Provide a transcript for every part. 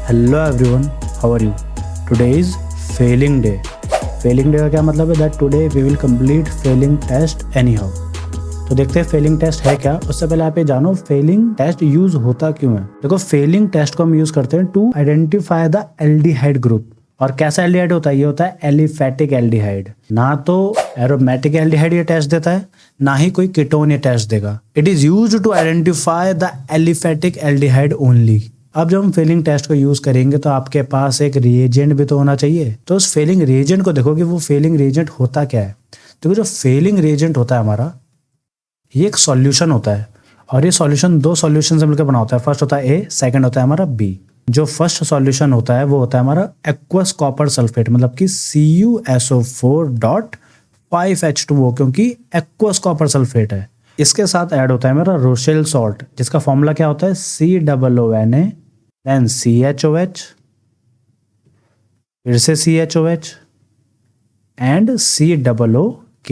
Hello everyone, how are you? Today is Fehling day. Fehling day का क्या मतलब है? That today we will complete Fehling test anyhow. तो देखते हैं फेलिंग टेस्ट है क्या। उससे पहले आप ये जानो फेलिंग टेस्ट यूज होता क्यों है। देखो, फेलिंग टेस्ट को हम यूज करते हैं to identify the aldehyde group. और कैसा एल्डिहाइड होता है? ये होता है एलिफेटिक एल्डिहाइड। ना तो एरोमेटिक एल्डिहाइड ये टेस्ट देता है, ना ही कोई कीटोन ये टेस्ट देगा। It is used to identify the aliphatic aldehyde only. अब जब हम फेलिंग टेस्ट को यूज करेंगे तो आपके पास एक रिएजेंट भी तो होना चाहिए। तो उस फेलिंग रिएजेंट को देखो कि वो फेलिंग रिएजेंट होता क्या है। तो जो फेलिंग रिएजेंट होता है हमारा, ये एक सॉल्यूशन होता है। और ये सॉल्यूशन दो सॉल्यूशन से मिलकर बना होता है। फर्स्ट होता है ए, सेकंड होता है हमारा बी। जो फर्स्ट सॉल्यूशन होता है वो होता है हमारा एक्वस कॉपर सल्फेट, मतलब कि CuSO4.5H2O, क्योंकि एक्वस कॉपर सल्फेट है। इसके साथ ऐड होता है मेरा रोशेल सॉल्ट, जिसका फॉर्मूला क्या होता है? COONA, देन CHOH, फिर से CHOH एंड COOK।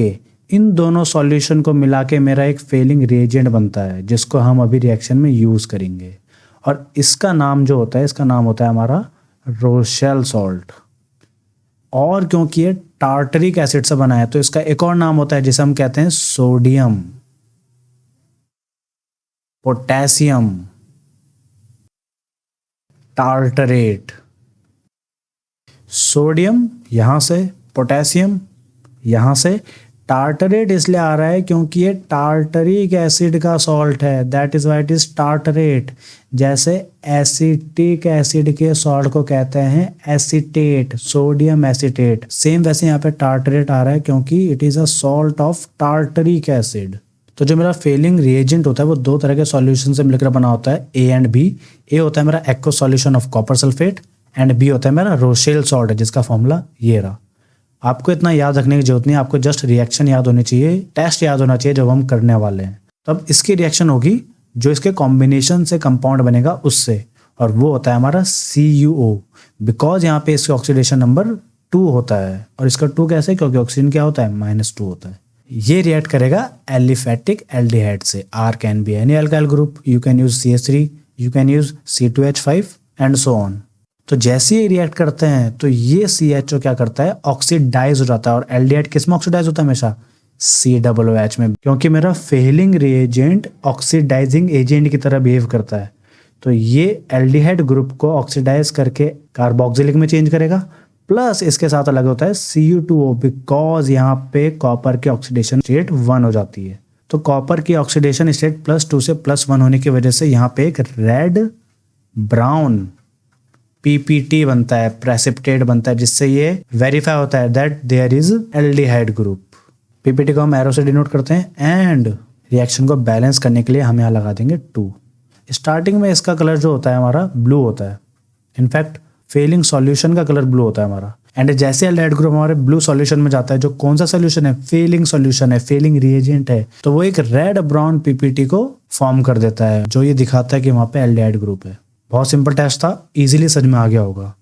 इन दोनों सॉल्यूशन को मिला के मेरा एक फेलिंग रिएजेंट बनता है, जिसको हम अभी रिएक्शन में यूज करेंगे। और इसका नाम जो होता है, इसका नाम होता है हमारा रोशेल सॉल्ट। और क्योंकि ये टार्टरिक एसिड से बना है तो इसका एक और नाम होता है जिसे हम कहते हैं सोडियम पोटेशियम टार्टरेट। सोडियम यहां से, पोटेशियम यहां से। टार्टरेट इसलिए आ रहा है क्योंकि ये टार्टरिक एसिड का सॉल्ट है, that is why it is tartrate. जैसे एसिटिक एसिड के सॉल्ट को कहते हैं एसीटेट, सोडियम एसीटेट। सेम वैसे यहाँ पे टार्टरेट आ रहा है क्योंकि it is a salt of tartaric acid. तो जो मेरा फेलिंग रिएजेंट होता है वो दो तरह के सॉल्यूशन से मिलकर बना होता है, ए एंड बी। ए होता है मेरा aqueous solution of copper sulphate and B होता है मेरा रोशेल सॉल्ट, जिसका फॉर्मूला ये रहा। आपको इतना याद रखने की जरूरत नहीं, आपको जस्ट रिएक्शन याद होनी चाहिए, टेस्ट याद होना चाहिए जब हम करने वाले हैं। तब इसकी रिएक्शन होगी जो इसके कॉम्बिनेशन से कंपाउंड बनेगा उससे, और वो होता है हमारा CuO, बिकॉज यहाँ पे इसका ऑक्सीडेशन नंबर 2 होता है। और इसका 2 कैसे? क्योंकि ऑक्सीजन क्या होता है? -2 होता है। ये रिएक्ट करेगा एलिफेटिक एल्डिहाइड से। R can be any alkyl group, you can use CH3, you can use C2H5 and so on. तो जैसे ही रिएक्ट करते हैं तो ये CHO क्या करता है? ऑक्सीडाइज हो जाता है। और एल्डिहाइड किस में ऑक्सीडाइज होता है? हमेशा COOH में, क्योंकि मेरा फेलिंग रिएजेंट ऑक्सीडाइजिंग एजेंट की तरह बिहेव करता है। तो ये एल्डिहाइड ग्रुप को ऑक्सीडाइज करके कार्बोक्सिलिक में चेंज करेगा। प्लस इसके साथ अलग होता है Cu2O, बिकॉज यहाँ पे कॉपर की ऑक्सीडेशन स्टेट 1 हो जाती है। तो कॉपर की ऑक्सीडेशन स्टेट +2 से +1 होने की वजह से यहाँ पे एक रेड ब्राउन PPT बनता है, प्रेसिपिटेट बनता है, जिससे ये वेरीफाई होता है that there is aldehyde group. PPT को हम एरो से डिनोट करते हैं। एंड रिएक्शन को बैलेंस करने के लिए हम यहाँ लगा देंगे 2। स्टार्टिंग में इसका कलर जो होता है हमारा ब्लू होता है। इनफैक्ट फेलिंग सॉल्यूशन का कलर ब्लू होता है हमारा। एंड जैसे एल्डिहाइड ग्रुप हमारे ब्लू सॉल्यूशन में जाता है, जो कौन सा सॉल्यूशन है? फेलिंग सॉल्यूशन है, फेलिंग रिएजेंट है, तो वो एक रेड ब्राउन PPT को फॉर्म कर देता है, जो ये दिखाता है कि वहां पे एल्डिहाइड ग्रुप है। बहुत सिंपल टेस्ट था, इजीली समझ में आ गया होगा।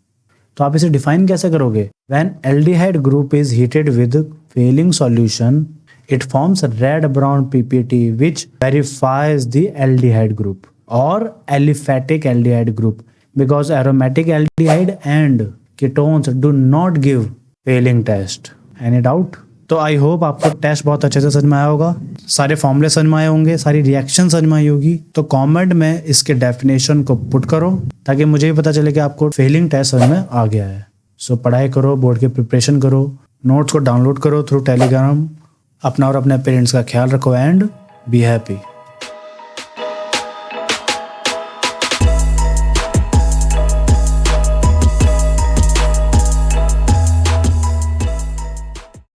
तो आप इसे डिफाइन कैसे करोगे? When aldehyde group is heated with Fehling solution, it forms red brown PPT which verifies the aldehyde group or aliphatic aldehyde group, because aromatic aldehyde and ketones do not give failing test. Any doubt? तो I hope आपको test बहुत अच्छे से समझ में आया होगा, सारे फॉर्मूले समझ में आए होंगे, सारी रिएक्शन समझ में आई होगी। तो कमेंट में इसके डेफिनेशन को पुट करो ताकि मुझे भी पता चले कि आपको फेलिंग टेस्ट समझ में आ गया है। सो पढ़ाई करो, बोर्ड की प्रिपरेशन करो, नोट्स को डाउनलोड करो थ्रू टेलीग्राम। अपना और अपने पेरेंट्स का ख्याल रखो एंड बी हैप्पी।